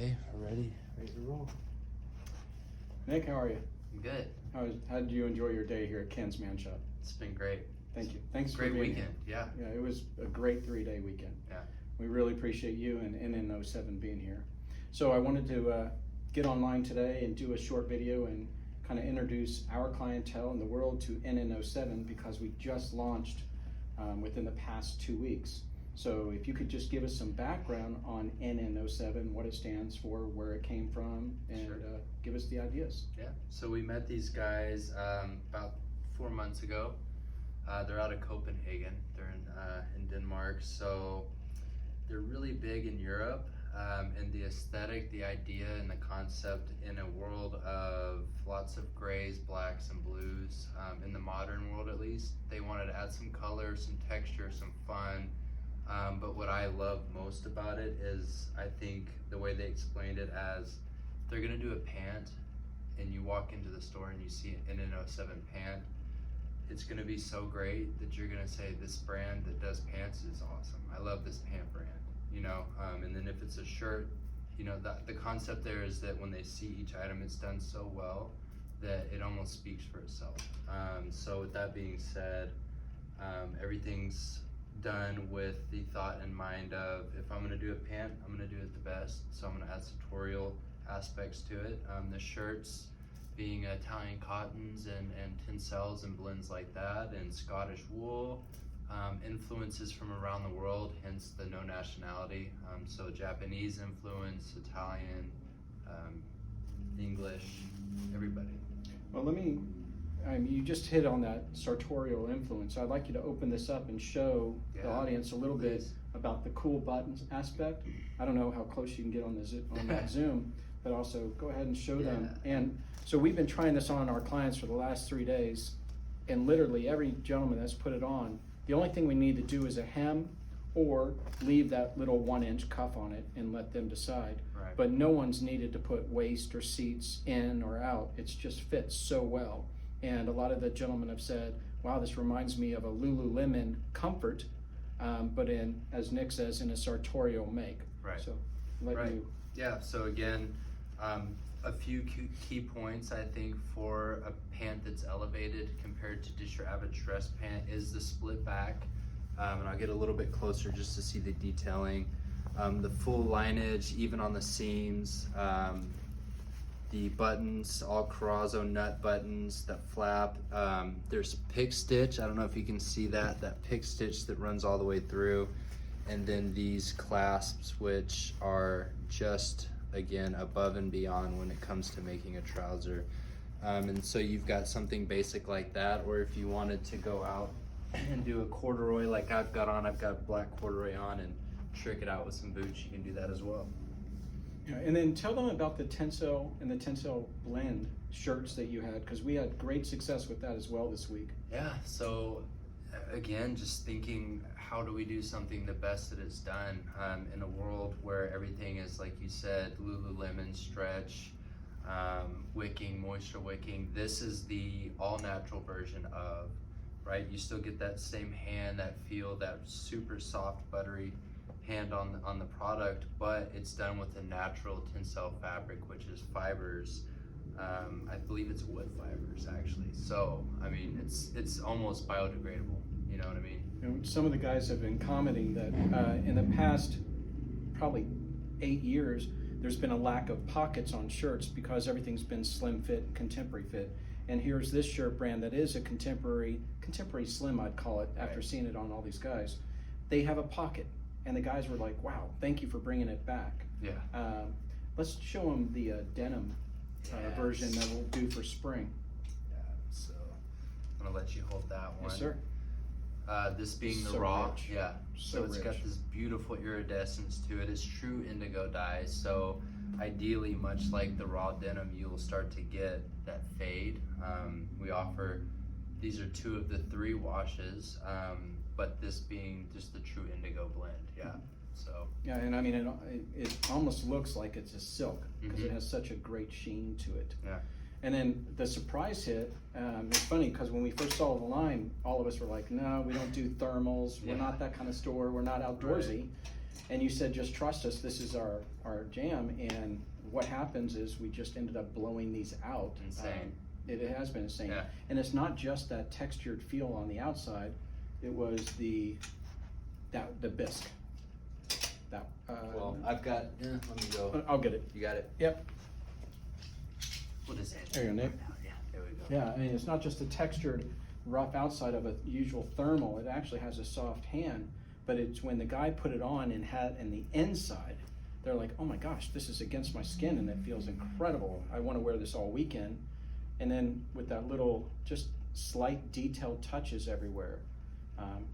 Okay, we're ready to roll. Nick, how are you? I'm good. How did you enjoy your day here at Ken's Man Shop? It's been great. Thank you. Thanks Great for being weekend. here. Yeah. Yeah, it was a great 3-day weekend. Yeah. We really appreciate you and NN07 being here. So I wanted to get online today and do a short video and kind of introduce our clientele in the world to NN07 because we just launched within the past 2 weeks. So if you could just give us some background on NN07, what it stands for, where it came from, and Sure. Give us the ideas. Yeah. So we met these guys about 4 months ago. They're out of Copenhagen. They're in Denmark. So they're really big in Europe. And the aesthetic, the idea, and the concept in a world of lots of grays, blacks, and blues, in the modern world at least, they wanted to add some color, some texture, some fun. But what I love most about it is I think the way they explained it as they're gonna do a pant and you walk into the store and you see an NN07 pant, it's gonna be so great that you're gonna say this brand that does pants is awesome. I love this pant brand, you know? And then if it's a shirt, you know, the concept there is that when they see each item, it's done so well that it almost speaks for itself. So with that being said, everything's done with the thought in mind of if I'm gonna do a pant, I'm gonna do it the best. So I'm gonna add sartorial aspects to it. The shirts being Italian cottons and tencels and blends like that, and Scottish wool, influences from around the world, hence the no nationality. So Japanese influence, Italian, English, everybody. Well, you just hit on that sartorial influence. I'd like you to open this up and show the audience a little bit about the cool buttons aspect. I don't know how close you can get on that Zoom, but also go ahead and show them. And so we've been trying this on our clients for the last 3 days, and literally every gentleman that's put it on, the only thing we need to do is a hem or leave that little 1-inch cuff on it and let them decide. Right. But no one's needed to put waist or seats in or out. It's just fits so well. And a lot of the gentlemen have said, wow, this reminds me of a Lululemon comfort, but as Nick says, in a sartorial make. Right. So Yeah, so again, a few key points I think for a pant that's elevated compared to just your average dress pant is the split back. And I'll get a little bit closer just to see the detailing. The full lineage, even on the seams. The buttons, all Carrazzo nut buttons that flap. There's pick stitch. I don't know if you can see that pick stitch that runs all the way through. And then these clasps, which are just, again, above and beyond when it comes to making a trouser. And so you've got something basic like that, or if you wanted to go out and do a corduroy like I've got black corduroy on and trick it out with some boots, you can do that as well. Yeah, and then tell them about the tencel and the tencel blend shirts that you had, because we had great success with that as well this week. Yeah, so again, just thinking, how do we do something the best that it's done in a world where everything is, like you said, Lululemon stretch, wicking, moisture wicking. This is the all natural version of, right? You still get that same hand, that feel, that super soft, buttery hand on the product, but it's done with a natural tencel fabric, which is fibers. I believe it's wood fibers actually. So I mean, it's almost biodegradable. You know what I mean? And some of the guys have been commenting that in the past probably 8 years, there's been a lack of pockets on shirts because everything's been slim fit, contemporary fit. And here's this shirt brand that is a contemporary slim, I'd call it, after seeing it on all these guys. They have a pocket. And the guys were like, wow, thank you for bringing it back. Yeah. Let's show them the denim version that we'll do for spring. Yeah, so I'm gonna let you hold that one. Yes, sir. This being the So raw, rich. yeah. So it's rich. got this beautiful iridescence to it. It's true indigo dye. So ideally, much like the raw denim, you'll start to get that fade. We offer, these are 2 of the 3 washes. But this being just the true indigo blend, yeah. So yeah, and I mean it almost looks like it's a silk because it has such a great sheen to it. Yeah. And then the surprise hit. It's funny because when we first saw the line, all of us were like, "No, we don't do thermals. We're not that kind of store. We're not outdoorsy." And you said, just trust us, this is our jam. And what happens is we just ended up blowing these out. Insane. It has been insane. Yeah. And it's not just that textured feel on the outside, it was the bisque. Well, I've got, let me go. I'll get it. You got it? Yep. What is it? There you go, Nick. Yeah, there we go. Yeah, I mean, it's not just a textured, rough outside of a usual thermal, it actually has a soft hand, but it's when the guy put it on and the inside, they're like, oh my gosh, this is against my skin and it feels incredible. I want to wear this all weekend. And then with that little, just slight detailed touches everywhere.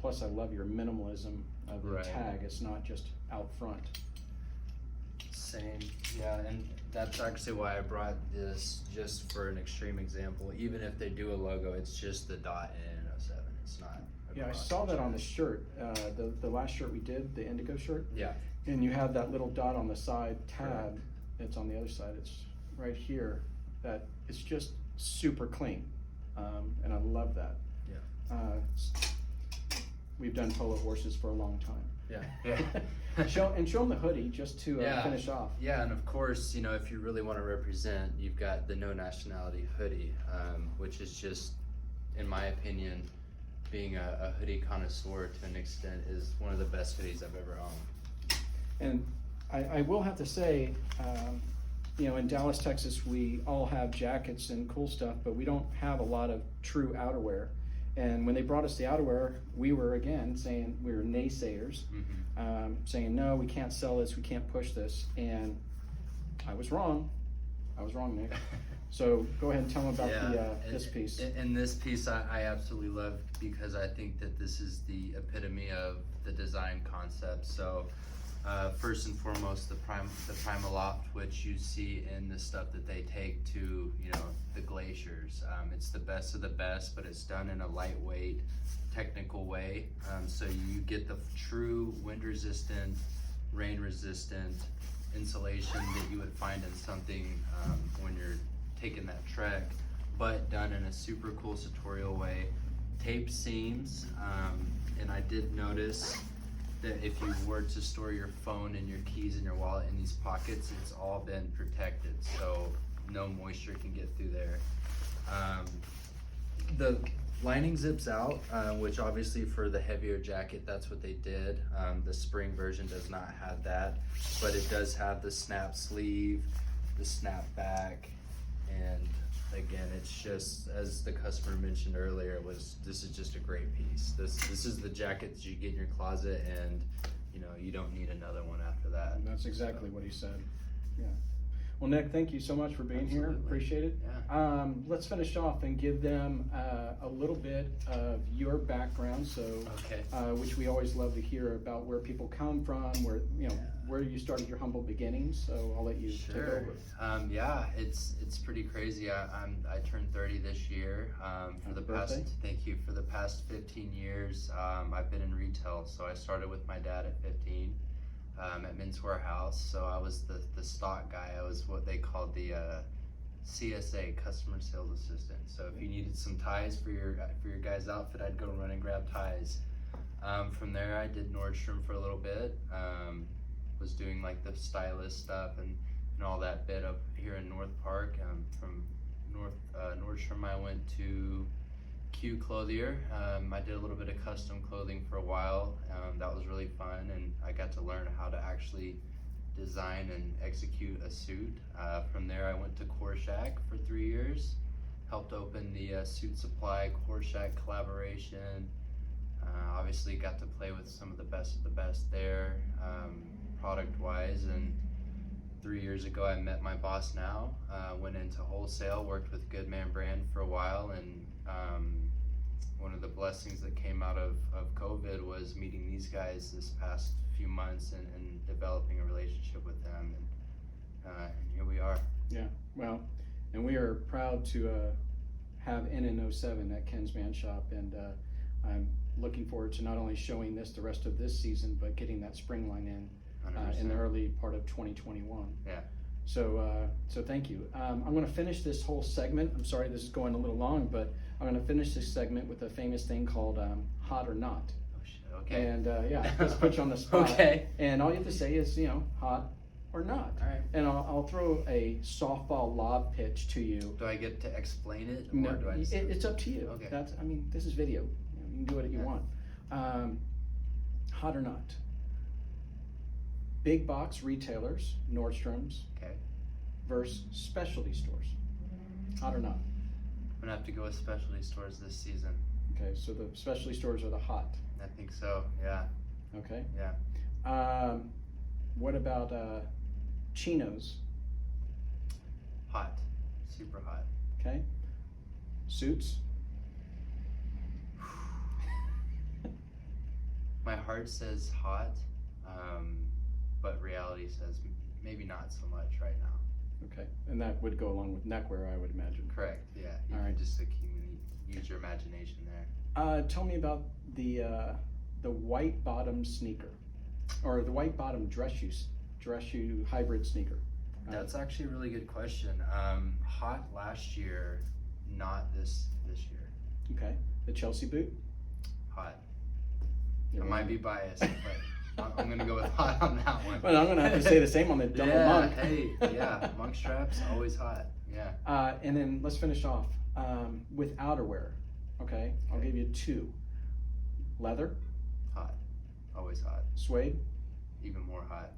Plus I love your minimalism of the tag. It's not just out front. Same, yeah, and that's actually why I brought this, just for an extreme example. Even if they do a logo, it's just the dot NN07. It's not. Yeah, I saw that on the shirt, the last shirt we did, the indigo shirt. Yeah. And you have that little dot on the side tab. Correct. It's on the other side. It's right here. That it's just super clean, and I love that. Yeah. We've done polo horses for a long time. Yeah. show them the hoodie just to finish off. Yeah, and of course, if you really want to represent, you've got the No Nationality hoodie, which is just, in my opinion, being a hoodie connoisseur to an extent, is one of the best hoodies I've ever owned. And I will have to say, in Dallas, Texas, we all have jackets and cool stuff, but we don't have a lot of true outerwear. And when they brought us the outerwear, we were again saying we were naysayers, saying no, we can't sell this, we can't push this. And I was wrong. Nick. So go ahead and tell them about this piece. And this piece I absolutely love, because I think that this is the epitome of the design concept. So first and foremost, the Primaloft, which you see in the stuff that they take to the glaciers. It's the best of the best, but it's done in a lightweight, technical way. So you get the true wind resistant, rain resistant insulation that you would find in something when you're taking that trek, but done in a super cool sartorial way. Taped seams, and I did notice that if you were to store your phone and your keys and your wallet in these pockets, it's all been protected, so no moisture can get through there. The lining zips out, which obviously for the heavier jacket, that's what they did. The spring version does not have that, but it does have the snap sleeve, the snap back, and again, it's just, as the customer mentioned earlier, this is just a great piece. This is the jacket that you get in your closet, and you don't need another one after that. And that's exactly what he said. Yeah. Well, Nick, thank you so much for being here. Appreciate it. Yeah. Let's finish off and give them a little bit of your background. So, which we always love to hear about, where people come from, where you started your humble beginnings. So I'll let you take over. Yeah, it's pretty crazy. I turned 30 this year. Thank you. For the past 15 years, I've been in retail. So I started with my dad at 15. At Men's Warehouse, so I was the stock guy. I was what they called the CSA, customer sales assistant. So if you needed some ties for your guy's outfit, I'd go run and grab ties. From there, I did Nordstrom for a little bit. Was doing like the stylist stuff and all that bit up here in North Park. From Nordstrom, I went to Q Clothier. I did a little bit of custom clothing for a while. That was really fun, and I got to learn how to actually design and execute a suit. From there, I went to Korshak for 3 years, helped open the Suit Supply Korshak collaboration. Obviously got to play with some of the best there, product-wise, and 3 years ago I met my boss now, went into wholesale, worked with Goodman brand for a while, and one of the blessings that came out of COVID was meeting these guys this past few months and developing a relationship with them, and here we are. Yeah, well, and we are proud to have NN07 at Ken's Man Shop, and I'm looking forward to not only showing this the rest of this season, but getting that spring line in the early part of 2021. Yeah. So thank you. I'm going to finish this whole segment. I'm sorry this is going a little long, but I'm going to finish this segment with a famous thing called Hot or Not. Okay. And yeah, just put you on the spot. Okay. And all you have to say is, hot or not. All right. And I'll throw a softball lob pitch to you. Do I get to explain it, No, or do I? it's up to you. Okay. This is video. You can do what you want. Hot or not? Big box retailers, Nordstrom's, Okay. versus specialty stores. Hot or not? I'm gonna have to go with specialty stores this season. Okay, so the specialty stores are the hot. I think so. Yeah. Okay. Yeah. What about chinos? Hot. Super hot. Okay. Suits? My heart says hot, but reality says maybe not so much right now. Okay, and that would go along with neckwear, I would imagine. Correct. Yeah. You All can right. just use your imagination there. Tell me about the white bottom sneaker, or the white bottom dress shoe hybrid sneaker. That's actually a really good question. Hot last year, not this year. Okay, the Chelsea boot. Hot. You're I right. might be biased, but I'm gonna go with hot on that one. Well, I'm gonna have to say the same on the double yeah, monk. Hey, yeah, monk straps always hot. Yeah. And then let's finish off with outerwear. Okay, I'll give you two. Leather, Hot. Always hot. suede. Even more hot.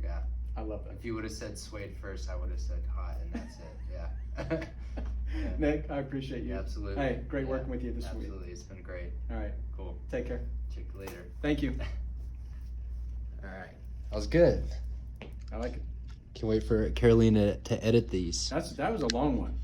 Yeah. I love that. If you would have said suede first, I would have said hot, and that's it. Yeah. Yeah. Nick, I appreciate you. Absolutely. Hey, great Yeah, working with you this week. Absolutely. It's been great. All right, Cool. take care. Check you later. Thank you. All right. That was good. I like it. Can't wait for Carolina to edit these. That was a long one.